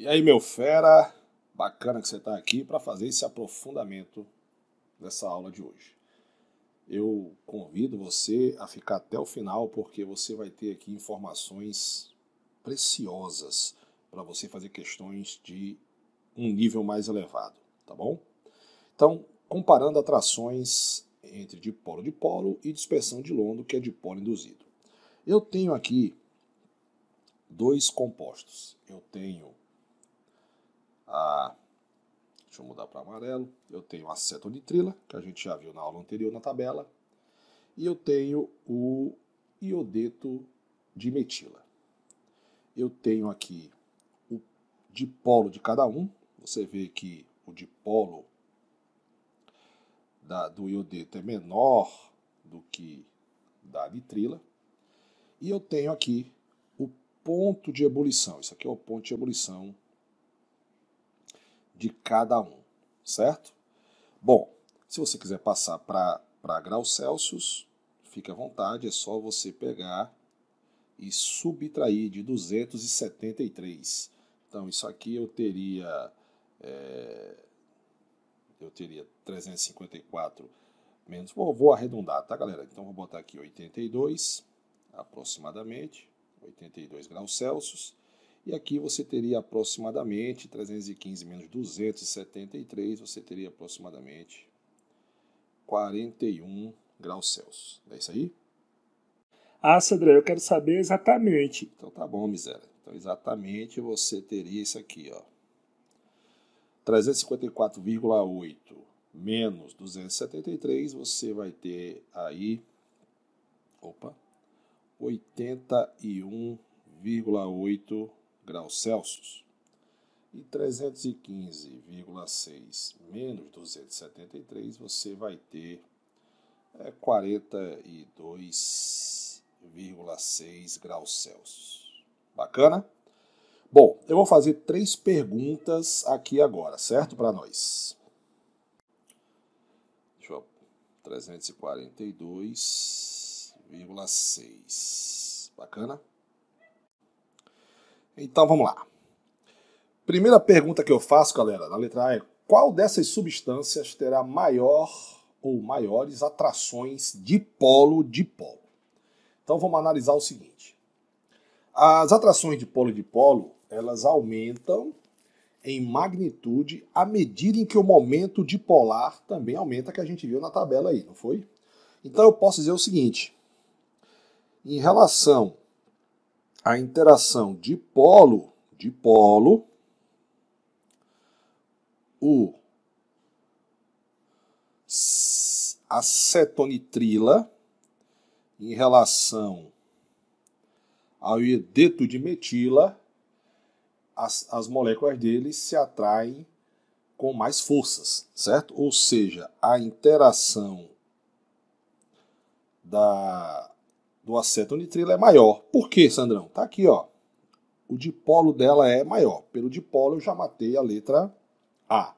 E aí, meu fera, bacana que você está aqui para fazer esse aprofundamento dessa aula de hoje. Eu convido você a ficar até o final porque você vai ter aqui informações preciosas para você fazer questões de um nível mais elevado, tá bom? Então, comparando atrações entre dipolo e dispersão de London, que é dipolo induzido. Eu tenho aqui dois compostos. Eu tenho deixa eu mudar para amarelo. Eu tenho a acetonitrila, que a gente já viu na aula anterior na tabela. E eu tenho o iodeto de metila. Eu tenho aqui o dipolo de cada um. Você vê que o dipolo do iodeto é menor do que da nitrila. E eu tenho aqui o ponto de ebulição. Isso aqui é o ponto de ebulição de cada um, certo? Bom, se você quiser passar para graus Celsius, fique à vontade, é só você pegar e subtrair de 273. Então, isso aqui eu teria 354 menos, vou arredondar, tá, galera? Então, vou botar aqui 82, aproximadamente, 82 graus Celsius. E aqui você teria aproximadamente 315 menos 273, você teria aproximadamente 41 graus Celsius. É isso aí? Ah, Sandré, eu quero saber exatamente. Então tá bom, miséria. Então exatamente você teria isso aqui, ó. 354,8 menos 273, você vai ter aí 81,8 graus Celsius. E 315,6 menos 273, você vai ter 42,6 graus Celsius. Bacana? Bom, eu vou fazer 3 perguntas aqui agora, certo? Para nós. 342,6. Bacana? Então vamos lá. Primeira pergunta que eu faço, galera, na letra A é: qual dessas substâncias terá maior ou maiores atrações dipolo-dipolo? Então vamos analisar o seguinte. As atrações dipolo-dipolo, elas aumentam em magnitude à medida em que o momento dipolar também aumenta, que a gente viu na tabela aí, não foi? Então eu posso dizer o seguinte: em relação à interação dipolo-dipolo, o acetonitrila em relação ao iodeto de metila, as moléculas deles se atraem com mais forças, certo? Ou seja, a interação do acetonitrila é maior. Por quê, Sandrão? Tá aqui, ó. O dipolo dela é maior. Pelo dipolo eu já matei a letra A.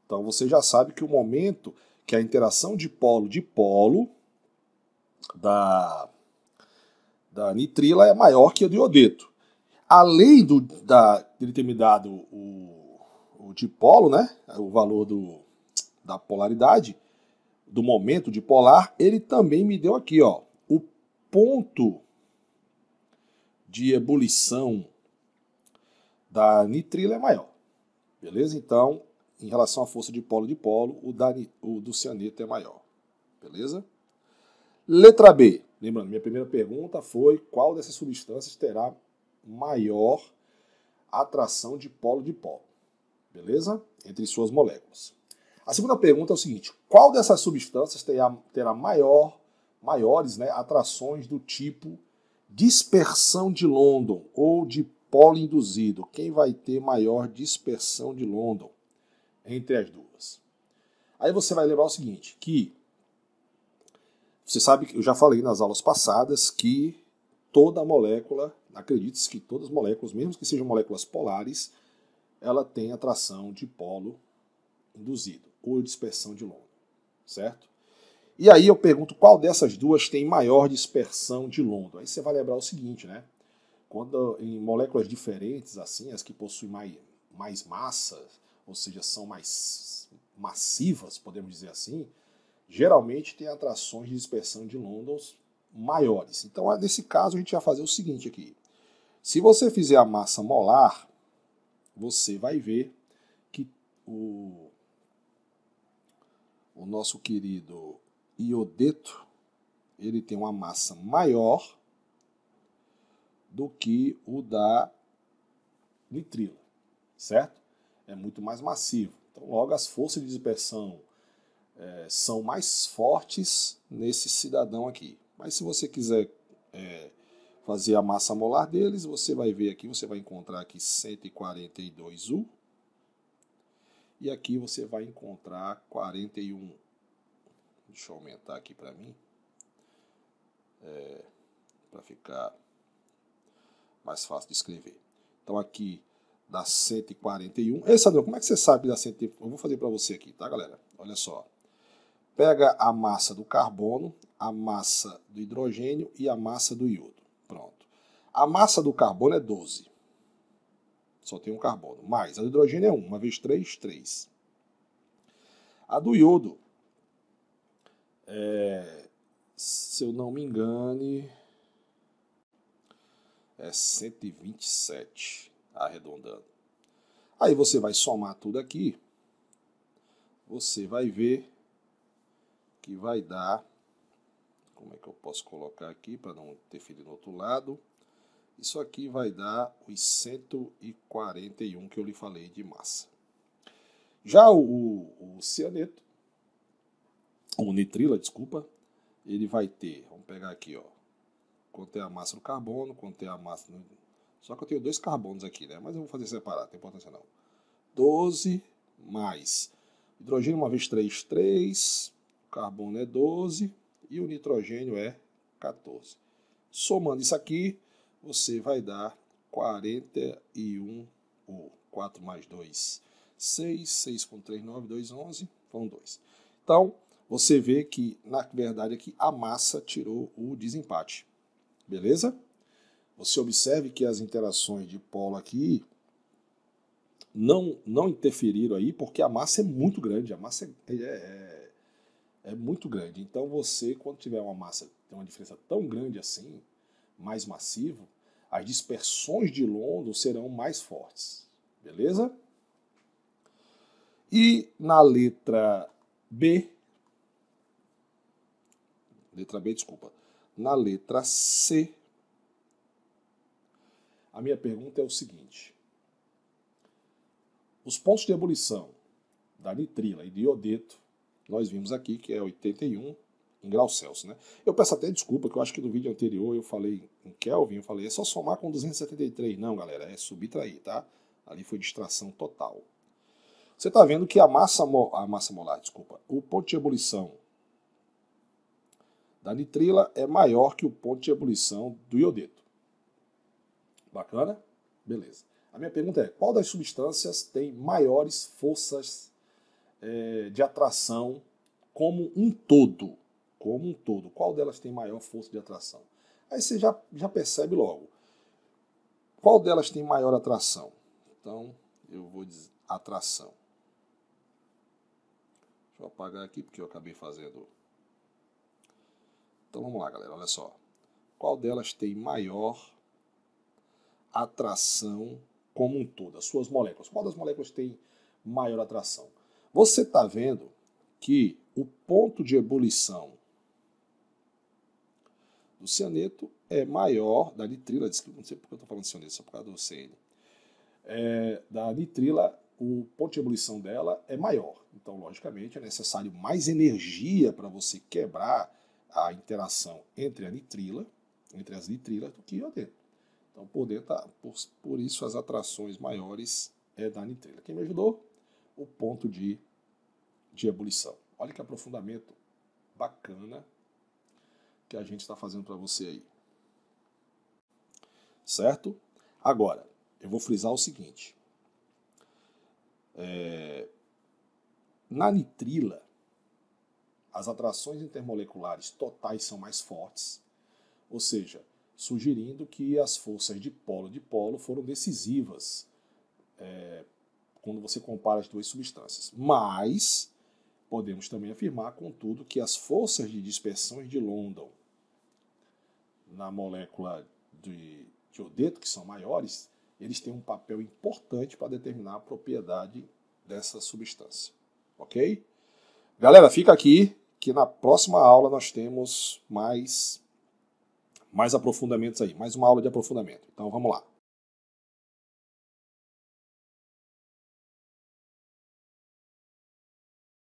Então você já sabe que o momento que a interação dipolo-dipolo da nitrila é maior que a do iodeto. Além de ele ter me dado o dipolo, né, o valor da polaridade, do momento dipolar, ele também me deu aqui, ó, o ponto de ebulição da nitrila é maior. Beleza? Então, em relação à força dipolo-dipolo, o do cianeto é maior. Beleza? Letra B. Lembrando, minha primeira pergunta foi: qual dessas substâncias terá maior atração dipolo-dipolo? Beleza? Entre suas moléculas. A segunda pergunta é o seguinte: qual dessas substâncias terá maiores, né, atrações do tipo dispersão de London ou dipolo induzido? Quem vai ter maior dispersão de London entre as duas? Aí você vai lembrar o seguinte, que você sabe que eu já falei nas aulas passadas que toda molécula, acredite-se que todas as moléculas, mesmo que sejam moléculas polares, ela tem atração dipolo induzido ou dispersão de London, certo? E aí eu pergunto qual dessas duas tem maior dispersão de London. Aí você vai lembrar o seguinte, né? Quando em moléculas diferentes, assim, as que possuem mais massa, ou seja, são mais massivas, podemos dizer assim, geralmente tem atrações de dispersão de Londons maiores. Então, nesse caso, a gente vai fazer o seguinte aqui. Se você fizer a massa molar, você vai ver que o nosso querido iodeto, ele tem uma massa maior do que o da nitrila, certo? É muito mais massivo. Então, logo, as forças de dispersão são mais fortes nesse cidadão aqui. Mas se você quiser fazer a massa molar deles, você vai ver aqui, você vai encontrar aqui 142U. E aqui você vai encontrar 41. Deixa eu aumentar aqui para mim. Para ficar mais fácil de escrever. Então aqui dá 141. Ei, Sandro, como é que você sabe da 141? Eu vou fazer para você aqui, tá, galera? Olha só. Pega a massa do carbono, a massa do hidrogênio e a massa do iodo. Pronto. A massa do carbono é 12. Só tem um carbono. Mais a do hidrogênio é 1. 1 vezes 3, 3. A do iodo, se eu não me engane, é 127, arredondando. Aí você vai somar tudo aqui, você vai ver que vai dar, como é que eu posso colocar aqui para não interferir no outro lado, isso aqui vai dar os 141 que eu lhe falei de massa. Já o cianeto, o nitrila, desculpa, ele vai ter, vamos pegar aqui, ó, quanto é a massa do carbono, quanto é a massa... Só que eu tenho 2 carbonos aqui, né? Mas eu vou fazer separado, não tem importância não. 12 mais hidrogênio 1 vezes 3, 3, o carbono é 12 e o nitrogênio é 14. Somando isso aqui, você vai dar 41, ou 4 mais 2, 6, 6 com 3, 9, 2, 11, vão 2. Então, você vê que, na verdade, aqui a massa tirou o desempate. Beleza? Você observe que as interações de polo aqui não interferiram aí, porque a massa é muito grande. A massa é muito grande. Então você, quando tiver uma massa, tem uma diferença tão grande assim, mais massivo, as dispersões de London serão mais fortes. Beleza? E na letra B, na letra C, a minha pergunta é o seguinte. Os pontos de ebulição da nitrila e do iodeto, nós vimos aqui que é 81 em graus Celsius, né? Eu peço até desculpa, que eu acho que no vídeo anterior eu falei em Kelvin, eu falei, é só somar com 273. Não, galera, é subtrair, tá? Ali foi distração total. Você está vendo que a massa molar, o ponto de ebulição da nitrila é maior que o ponto de ebulição do iodeto. Bacana? Beleza. A minha pergunta é, qual das substâncias tem maiores forças de atração como um todo? Como um todo. Qual delas tem maior força de atração? Aí você já percebe logo. Qual delas tem maior atração? Então, eu vou dizer atração. Deixa eu apagar aqui, porque eu acabei fazendo... Então vamos lá, galera, olha só. Qual delas tem maior atração como um todo? As suas moléculas. Qual das moléculas tem maior atração? Você está vendo que o ponto de ebulição do cianeto é maior da nitrila. Não sei porque eu estou falando cianeto, só por causa do CN. Da nitrila, o ponto de ebulição dela é maior. Então, logicamente, é necessário mais energia para você quebrar a interação entre as nitrilas, do que iodeto. Então, por isso, as atrações maiores é da nitrila. Quem me ajudou? O ponto de ebulição. Olha que aprofundamento bacana que a gente está fazendo para você aí. Certo? Agora, eu vou frisar o seguinte. Na nitrila, as atrações intermoleculares totais são mais fortes, ou seja, sugerindo que as forças de polo foram decisivas quando você compara as duas substâncias. Mas podemos também afirmar, contudo, que as forças de dispersão de London na molécula de iodeto, que são maiores, eles têm um papel importante para determinar a propriedade dessa substância. Ok? Galera, fica aqui que na próxima aula nós temos mais aprofundamentos aí, mais uma aula de aprofundamento. Então vamos lá.